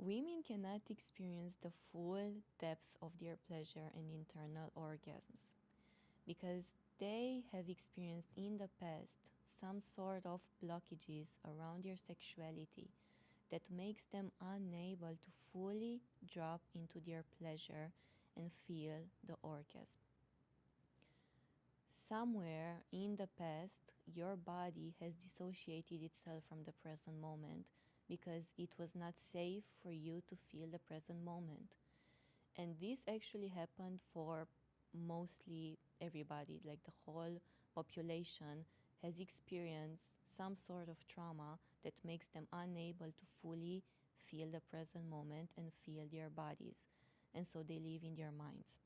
Women cannot experience the full depth of their pleasure and internal orgasms because they have experienced in the past some sort of blockages around their sexuality that makes them unable to fully drop into their pleasure and feel the orgasm. Somewhere in the past, your body has dissociated itself from the present moment because it was not safe for you to feel the present moment. And this actually happened for mostly everybody, like the whole population has experienced some sort of trauma that makes them unable to fully feel the present moment and feel their bodies. And so they live in their minds.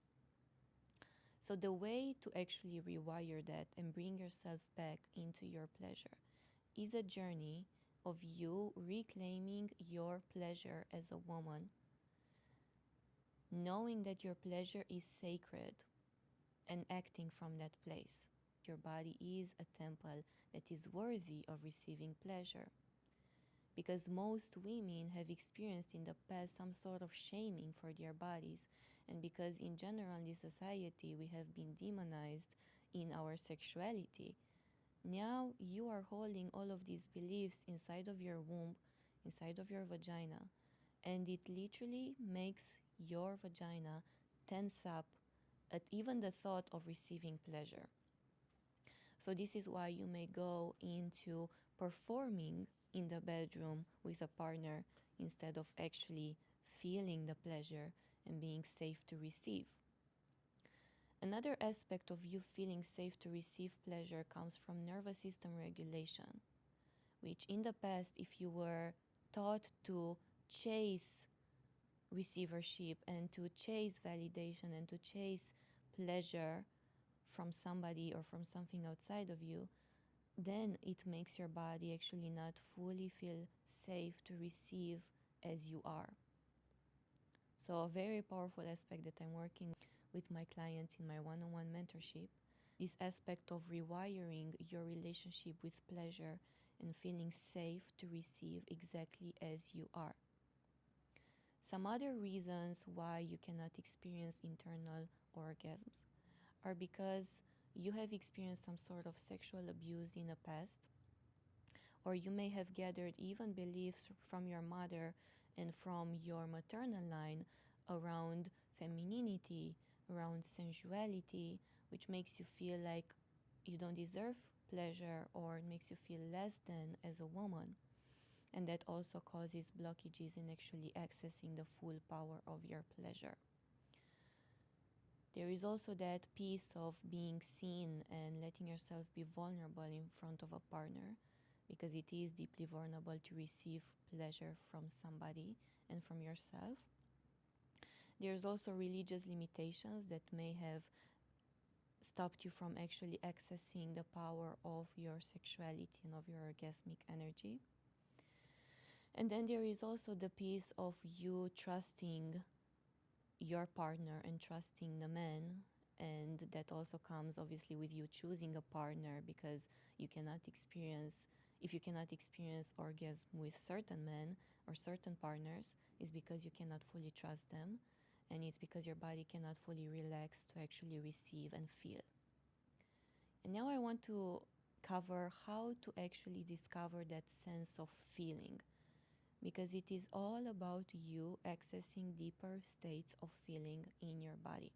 So the way to actually rewire that and bring yourself back into your pleasure is a journey of you reclaiming your pleasure as a woman, knowing that your pleasure is sacred and acting from that place. Your body is a temple that is worthy of receiving pleasure. Because most women have experienced in the past some sort of shaming for their bodies, and because in general in this society we have been demonized in our sexuality, now you are holding all of these beliefs inside of your womb, inside of your vagina, and it literally makes your vagina tense up at even the thought of receiving pleasure. So this is why you may go into performing in the bedroom with a partner instead of actually feeling the pleasure and being safe to receive. Another aspect of you feeling safe to receive pleasure comes from nervous system regulation, which in the past, if you were taught to chase receivership and to chase validation and to chase pleasure from somebody or from something outside of you, then it makes your body actually not fully feel safe to receive as you are. So a very powerful aspect that I'm working with my clients in my one-on-one mentorship, this aspect of rewiring your relationship with pleasure and feeling safe to receive exactly as you are. Some other reasons why you cannot experience internal orgasms are because you have experienced some sort of sexual abuse in the past, or you may have gathered even beliefs from your mother and from your maternal line around femininity, around sensuality, which makes you feel like you don't deserve pleasure or it makes you feel less than as a woman. And that also causes blockages in actually accessing the full power of your pleasure. There is also that piece of being seen and letting yourself be vulnerable in front of a partner, because it is deeply vulnerable to receive pleasure from somebody and from yourself. There's also religious limitations that may have stopped you from actually accessing the power of your sexuality and of your orgasmic energy. And then there is also the piece of you trusting your partner and trusting the man, and that also comes obviously with you choosing a partner, because you cannot experience, if you cannot experience orgasm with certain men or certain partners, is because you cannot fully trust them, and it's because your body cannot fully relax to actually receive and feel. And now I want to cover how to actually discover that sense of feeling, because it is all about you accessing deeper states of feeling in your body.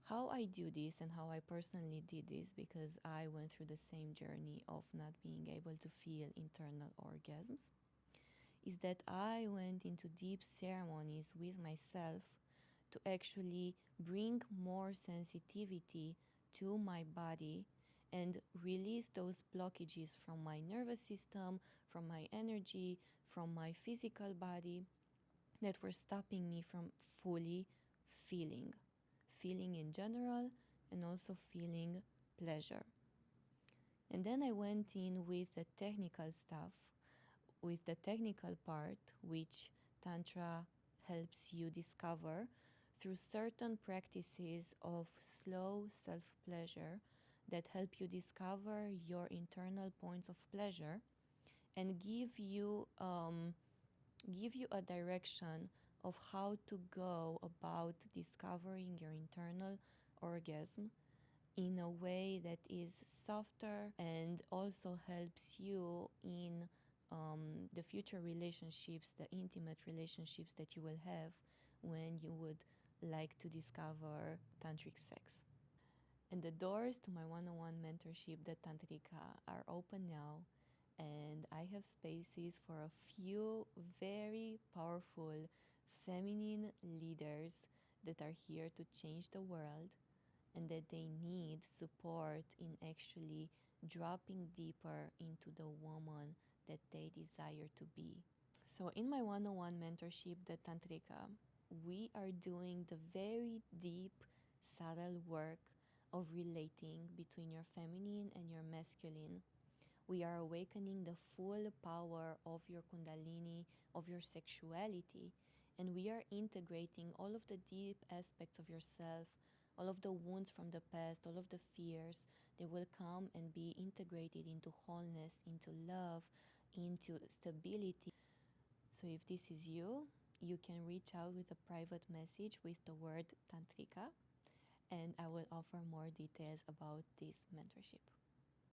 How I do this and how I personally did this, because I went through the same journey of not being able to feel internal orgasms, is that I went into deep ceremonies with myself to actually bring more sensitivity to my body and release those blockages from my nervous system, from my energy, from my physical body that were stopping me from fully feeling in general and also feeling pleasure. And then I went in with the technical stuff, with the technical part, which Tantra helps you discover through certain practices of slow self-pleasure that help you discover your internal points of pleasure and give you give you a direction of how to go about discovering your internal orgasm in a way that is softer and also helps you in the future relationships, the intimate relationships that you will have when you would like to discover tantric sex. And the doors to my one-on-one mentorship, the Tantrika, are open now, and I have spaces for a few very powerful feminine leaders that are here to change the world and that they need support in actually dropping deeper into the woman that they desire to be. So, in my one on one mentorship, the Tantrika, we are doing the very deep, subtle work of relating between your feminine and your masculine. We are awakening the full power of your Kundalini, of your sexuality, and we are integrating all of the deep aspects of yourself, all of the wounds from the past, all of the fears. They will come and be integrated into wholeness, into love, into stability. So if this is you, you can reach out with a private message with the word Tantrika, and I will offer more details about this mentorship.